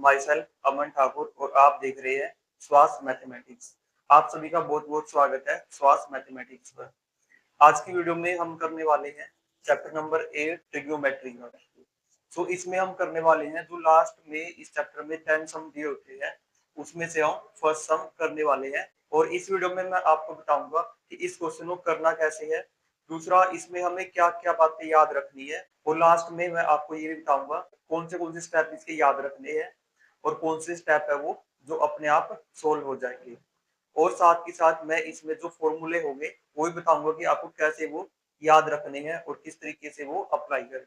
My self अमन ठाकुर और आप देख रहे हैं स्वास्थ्य मैथमेटिक्स। आप सभी का बहुत बहुत स्वागत है स्वास्थ्य मैथमेटिक्स पर। आज की वीडियो में हम करने वाले हैं चैप्टर नंबर 8 ट्रिग्नोमेट्री का। तो इसमें हम करने वाले हैं जो लास्ट में इस चैप्टर में 10 सम दिए होते हैं उसमें से हम फर्स्ट सम करने वाले हैं। और इस वीडियो में मैं आपको बताऊंगा कि इस क्वेश्चन को करना कैसे है, दूसरा इसमें हमें क्या क्या बातें याद रखनी है, और लास्ट में मैं आपको ये भी बताऊंगा कौन से स्टेप इसके याद रखने हैं और कौन से स्टेप है वो जो अपने आप सोल्व हो जाएंगे। और साथ ही साथ मैं इसमें जो फॉर्मूले होंगे वो भी बताऊंगा कि आपको कैसे वो याद रखने हैं और किस तरीके से वो अप्लाई करने हैं।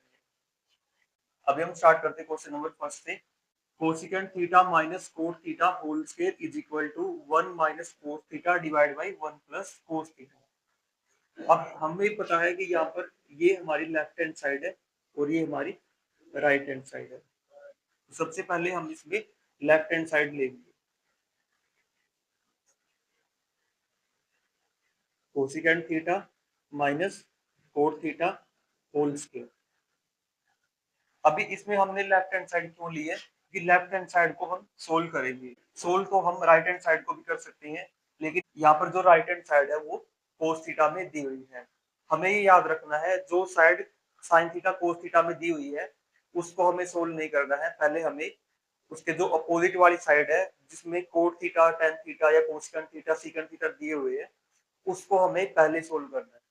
अभी हम स्टार्ट करते हैं क्वेश्चन नंबर फर्स्ट से। Cosecant theta minus cos theta whole square is equal to 1 minus cos theta divide by 1 plus cos theta. अब हमें पता है कि यहाँ पर ये हमारी लेफ्ट हैंड साइड है और ये हमारी राइट हैंड साइड है। सबसे पहले हम इसमें लेफ्ट हैंड साइड लेंगे। Cosecant theta minus cos theta whole square. अभी इसमें हमने लेफ्ट हैंड साइड क्यों ली है कि लेफ्ट हैंड साइड को हम सोल्व करेंगे। सोल्व तो हम राइट हैंड साइड को भी कर सकते हैं, लेकिन यहाँ पर जो राइट हैंड साइड है वो कोस थीटा में दी हुई है। हमें ये याद रखना है जो side sine theta cos theta में दी हुई है उसको हमें सोल्व नहीं करना है। पहले हमें उसके जो अपोजिट वाली साइड है जिसमें कोट थीटा टेन थीटा या कोसेकंट थीटा सीकंट थीटा दिए हुए हैं उसको हमें पहले सोल्व करना है।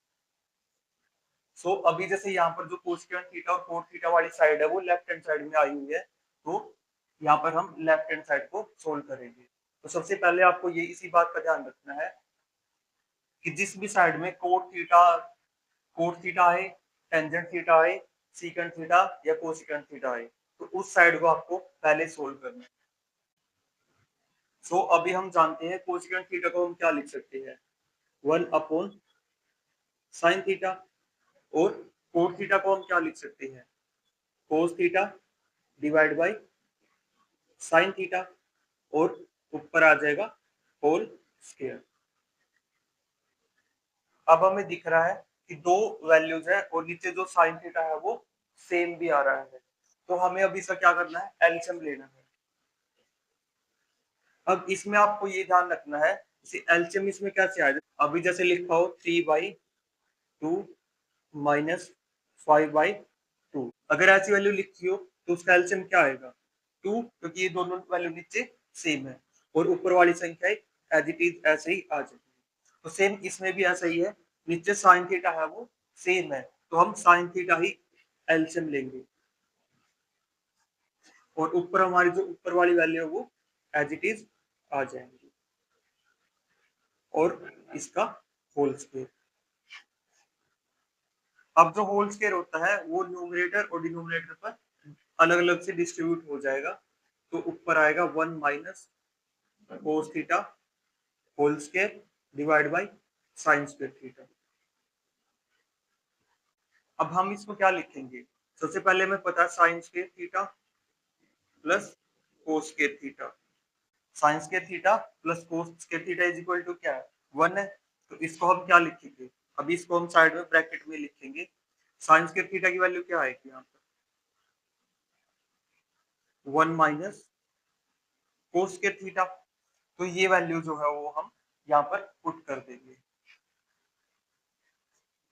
सो अभी जैसे यहाँ पर जो कोसेकंट थीटा और कोट थीटा वाली साइड है वो लेफ्ट हैंड साइड में आई हुई है, तो यहाँ पर हम लेफ्ट हैंड साइड को सोल्व करेंगे। तो सबसे पहले आपको ये इसी बात का ध्यान रखना है कि जिस भी साइड में कोट थीटा आए, टेंजेंट थीटा आए, सीकंट थीटा या कोसेकंट थीटा आए, तो उस साइड को आपको पहले सोल्व करना है। सो अभी हम जानते हैं कोसेकंट थीटा को हम क्या लिख सकते हैं, 1 अपॉन साइन थीटा। और कोट थीटा को हम क्या लिख सकते हैं, कोस theta divide by sine theta, और ऊपर आ जाएगा होल स्क्वायर। अब हमें दिख रहा है कि दो वैल्यूज है और नीचे जो साइन थीटा है वो सेम भी आ रहा है, तो हमें अभी इसका क्या करना है, एलसीएम लेना है। अब इसमें आपको ये ध्यान रखना है एलसीएम इसमें कैसे आ जाए। अभी जैसे लिखा हो 3/2 माइनस 5/2, अगर ऐसी वैल्यू लिखी हो तो उसका एलसीएम क्या आएगा 2, क्योंकि ये दोनों वैल्यू नीचे सेम है और ऊपर वाली संख्या एज इट इज ऐसे ही आ जाएगी। तो सेम इसमें भी ऐसा ही है, नीचे साइन थीटा है वो सेम है तो हम साइन थीटा ही एलसीएम लेंगे और ऊपर हमारी जो ऊपर वाली वैल्यू है वो एज इट इज आ जाएंगी और इसका होल स्क्वायर। अब जो होल स्क्वायर होता है वो न्यूमरेटर और डिनोमिनेटर पर अलग अलग से डिस्ट्रीब्यूट हो जाएगा, तो ऊपर आएगा 1 minus cos theta whole square divide by sine square theta. अब हम इसको क्या लिखेंगे, सबसे पहले हमें पता है sine square theta plus cos square theta. Sine square theta plus cos square theta is equal to क्या है, 1 है। तो इसको हम क्या लिखेंगे, अभी इसको हम साइड में ब्रैकेट में लिखेंगे। साइन स्क्वायर थीटा की वैल्यू क्या आएगी यहाँ पर 1 माइनस कोस स्क्वायर थीटा, तो ये वैल्यू जो है वो हम यहाँ पर पुट कर देंगे।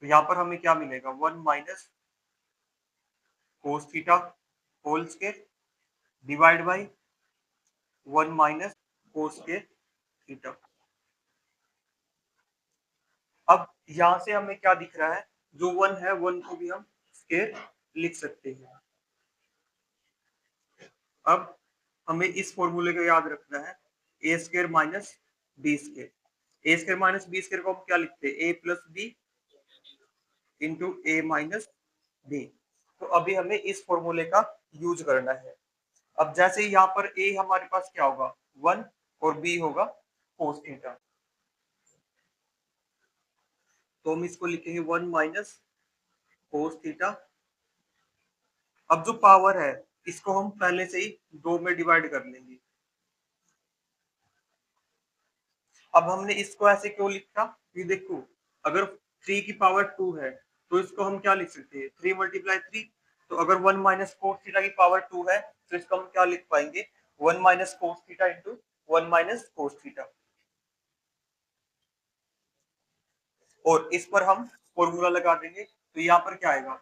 तो यहाँ पर हमें क्या मिलेगा 1 minus cos theta whole square divide by 1 minus cos square theta. अब यहाँ से हमें क्या दिख रहा है, जो 1 है 1 को भी हम स्क्वायर लिख सकते हैं। अब हमें इस फॉर्मूले को याद रखना है, ए स्क्वायर माइनस बी स्क्वायर। ए स्क्वायर माइनस बी स्क्वायर को हम क्या लिखते हैं, ए plus B into A minus B. तो अभी हमें इस फॉर्मूले का यूज करना है। अब जैसे यहाँ पर ए हमारे पास क्या होगा 1 और बी होगा कोस थीटा, तो हम इसको लिखेंगे 1 माइनस कोस थीटा। अब जो पावर है इसको हम पहले से ही 2 में डिवाइड कर लेंगे। अब हमने इसको ऐसे क्यों लिखा, ये देखो अगर 3 की पावर 2 है तो इसको हम क्या लिख सकते हैं 3 मल्टीप्लाई 3। तो अगर 1 माइनस कोस थीटा की पावर 2 है तो इसको हम क्या लिख पाएंगे 1 minus cos theta into 1 minus cos theta, और इस पर हम फॉर्मूला लगा देंगे तो यहाँ पर क्या आएगा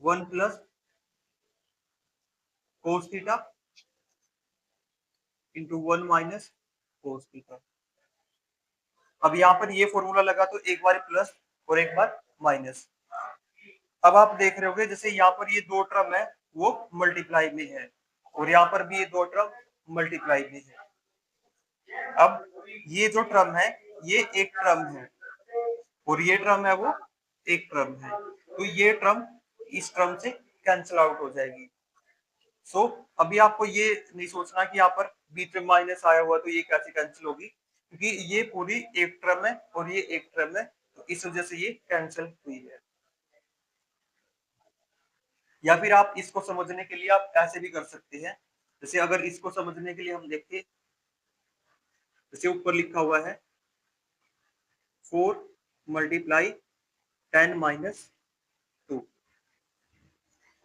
1 plus cos theta into 1 minus cos theta. अब यहाँ पर ये फॉर्मूला लगा तो एक बार प्लस और एक बार माइनस। अब आप देख रहे होगे जैसे यहाँ पर ये दो टर्म है वो मल्टीप्लाई में है और यहाँ पर भी ये दो टर्म मल्टीप्लाई में है। अब ये जो टर्म है ये एक टर्म है और ये टर्म है वो एक टर्म है, तो ये टर्म इस टर्म से कैंसिल आउट हो जाएगी। सो अभी आपको ये नहीं सोचना कि यहाँ पर बीच में माइनस आया हुआ तो ये कैसे कैंसिल होगी, क्योंकि ये पूरी एक टर्म है और ये एक टर्म है, तो इस वजह से ये कैंसिल हुई है। या फिर आप इसको समझने के लिए आप ऐसे भी कर सकते हैं, जैसे अगर इसको समझने के लिए हम देखें, जैसे ऊपर लिखा हुआ है 4 मल्टीप्लाई 10 माइनस 2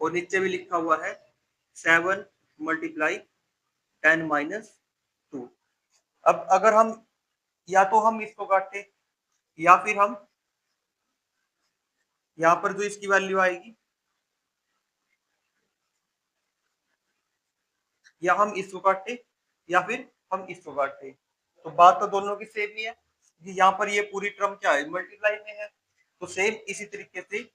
और नीचे भी लिखा हुआ है 7 मल्टीप्लाई 10 माइनस 2। अब अगर हम या तो हम इसको काटे या फिर हम यहाँ पर जो इसकी वैल्यू आएगी या हम इसको काटे या फिर हम इसको काटे, तो बात तो दोनों की सेम ही है कि यहाँ पर ये पूरी टर्म क्या है मल्टीप्लाई में है, तो सेम इसी तरीके से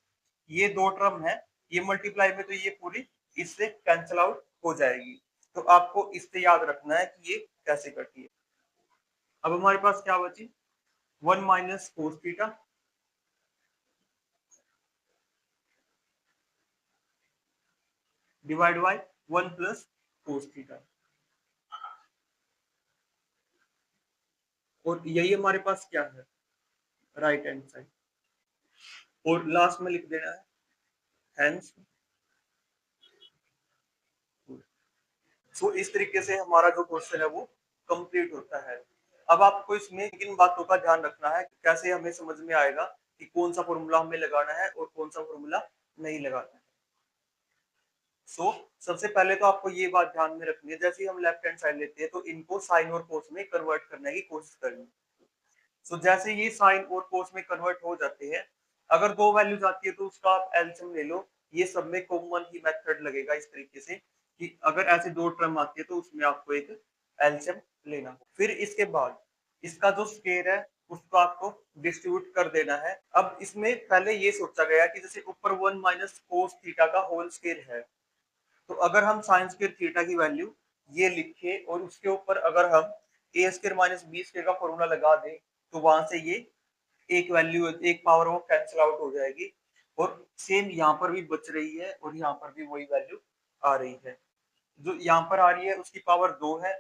ये दो टर्म है ये मल्टीप्लाई में, तो ये पूरी इससे कैंसिल आउट हो जाएगी। तो आपको इससे याद रखना है कि ये कैसे कटी है। अब हमारे पास क्या बची 1 minus cos theta divide by 1 plus cos theta, और यही हमारे पास क्या है राइट हैंड साइड, और लास्ट में लिख देना है हेंस। सो इस तरीके से हमारा जो क्वेश्चन है वो कंप्लीट होता है। अब आपको इसमें किन बातों का ध्यान रखना है, कैसे हमें समझ में आएगा कि कौन सा फॉर्मूला हमें लगाना है और कौन सा फॉर्मूला नहीं लगाना है। सो सबसे पहले तो आपको ये बात ध्यान में रखनी है, जैसे ही हम लेफ्ट हैंड साइड लेते हैं तो इनको साइन और कोस में कन्वर्ट करने की कोशिश करनी। सो जैसे ये साइन और कोस में कन्वर्ट हो जाते हैं, अगर दो वैल्यूज आती है तो उसका आप एलसीएम ले लो, ये सब में कॉमन ही मेथड लगेगा इस तरीके से कि अगर ऐसे दो टर्म आती है तो उसमें आपको एक एलसीएम लेना हो। फिर इसके बाद इसका जो स्क्वायर है उसको आपको डिस्ट्रीब्यूट कर देना है। अब इसमें पहले ये सोचा गया कि जैसे ऊपर 1 माइनस कोस थीटा का होल स्क्वायर है, तो अगर हम साइन स्क्वायर थीटा की वैल्यू ये लिखे और उसके ऊपर अगर हम ए स्क्वायर माइनस बी स्क्वायर का फॉर्मूला लगा दें तो वहां से ये एक वैल्यू एक पावर वो कैंसिल आउट हो जाएगी, और सेम यहाँ पर भी बच रही है और यहाँ पर भी वही वैल्यू आ रही है। जो यहाँ पर आ रही है उसकी पावर 2 है,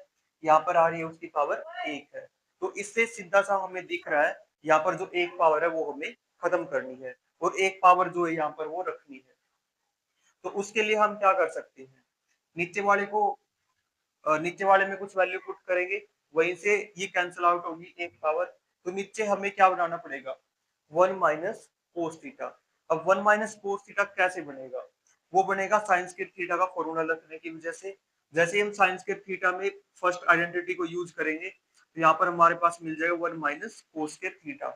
यहाँ पर आ रही है उसकी पावर 1 है, तो इससे सीधा सा हमें दिख रहा है यहाँ पर जो एक पावर है वो हमें खत्म करनी है और एक पावर जो है यहाँ पर वो रखनी है। तो उसके लिए हम क्या कर सकते हैं, नीचे वाले को नीचे वाले में कुछ वैल्यू पुट करेंगे, वहीं से ये कैंसिल आउट होगी एक पावर, तो नीचे हमें क्या बनाना पड़ेगा 1 माइनस कोस थीटा। अब 1 माइनस कोस थीटा कैसे बनेगा, वो बनेगा साइंस के थीटा का फॉर्मूला लगने की वजह से। जैसे हम साइंस के थीटा में फर्स्ट आइडेंटिटी को यूज करेंगे तो यहाँ पर हमारे पास मिल जाएगा 1 माइनस कोस के थीटा,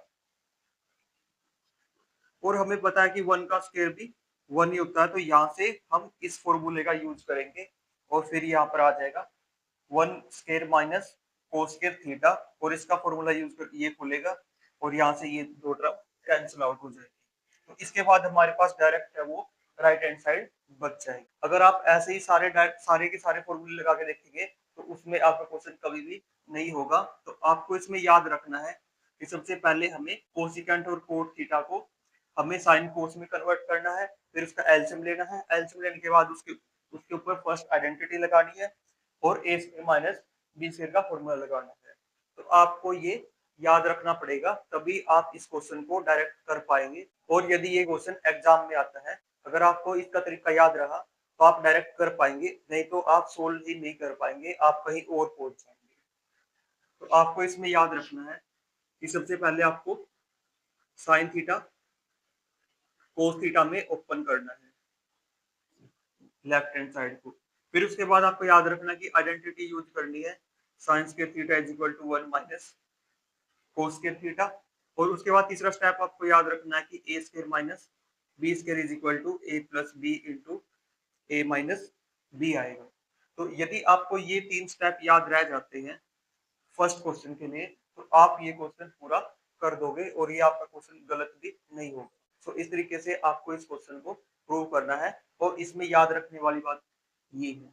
और हमें पता है कि 1 का स्क्वायर भी 1 ही होता है, तो यहाँ से हम इस फॉर्मूले का यूज करेंगे और फिर यहाँ पर आ जाएगा 1 square minus cos square theta, और इसका फॉर्मूला यूज कर ये खुलेगा और यहाँ से ये दो टर्म कैंसिल आउट हो जाएगी। तो इसके बाद हमारे पास डायरेक्ट है वो राइट हैंड साइड बच जाएगी। अगर आप ऐसे ही सारे के सारे फॉर्मूले लगा के देखेंगे तो उसमें आपका क्वेश्चन कभी भी नहीं होगा। तो आपको इसमें याद रखना है कि सबसे पहले हमें कोसिकेंट और कोट थीटा को हमें साइन कोस में कन्वर्ट करना है, फिर उसका एलसीएम लेना है, एलसीएम लेने के बाद उसके उसके ऊपर फर्स्ट आइडेंटिटी लगानी है और ए स्क्वायर माइनस बी स्क्वायर का फॉर्मूला लगाना है। तो आपको ये याद रखना पड़ेगा, तभी आप इस क्वेश्चन को डायरेक्ट कर पाएंगे। और यदि ये क्वेश्चन एग्जाम में आता है, अगर आपको इसका तरीका याद रहा तो आप डायरेक्ट कर पाएंगे, नहीं तो आप सोल्व ही नहीं कर पाएंगे, आप कहीं और पहुंच जाएंगे। तो आपको इसमें याद रखना है कि सबसे पहले आपको साइन थीटा कोस थीटा में ओपन करना है लेफ्ट हैंड साइड को, फिर उसके बाद आपको याद रखना कि आइडेंटिटी यूज करनी है, sine square theta is equal to 1 minus cos square theta. और उसके बाद तीसरा स्टेप आपको याद रखना है कि A square minus B square is equal to A plus B into A minus B आएगा। तो यदि आपको ये 3 स्टेप याद रह जाते हैं फर्स्ट क्वेश्चन के लिए, तो आप ये क्वेश्चन पूरा कर दोगे और ये आपका क्वेश्चन गलत भी नहीं होगा। तो इस तरीके से आपको इस क्वेश्चन को प्रूव करना है। और इसमें याद रखने वाली बात ये है,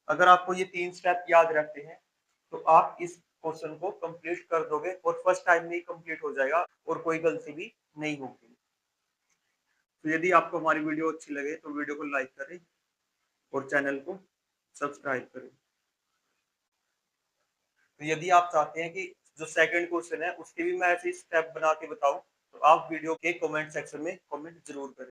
अगर आपको ये 3 स्टेप याद रहते हैं तो आप इस क्वेश्चन को कंप्लीट कर दोगे और फर्स्ट टाइम में ही कंप्लीट हो जाएगा और कोई गलती भी नहीं होगी। तो यदि आपको हमारी वीडियो अच्छी लगे तो वीडियो को लाइक करें और चैनल को सब्सक्राइब करें। तो यदि आप चाहते हैं कि जो सेकंड क्वेश्चन है उसके भी मैं ऐसे स्टेप बना के बताऊं, तो आप वीडियो के कमेंट सेक्शन में कमेंट जरूर करें।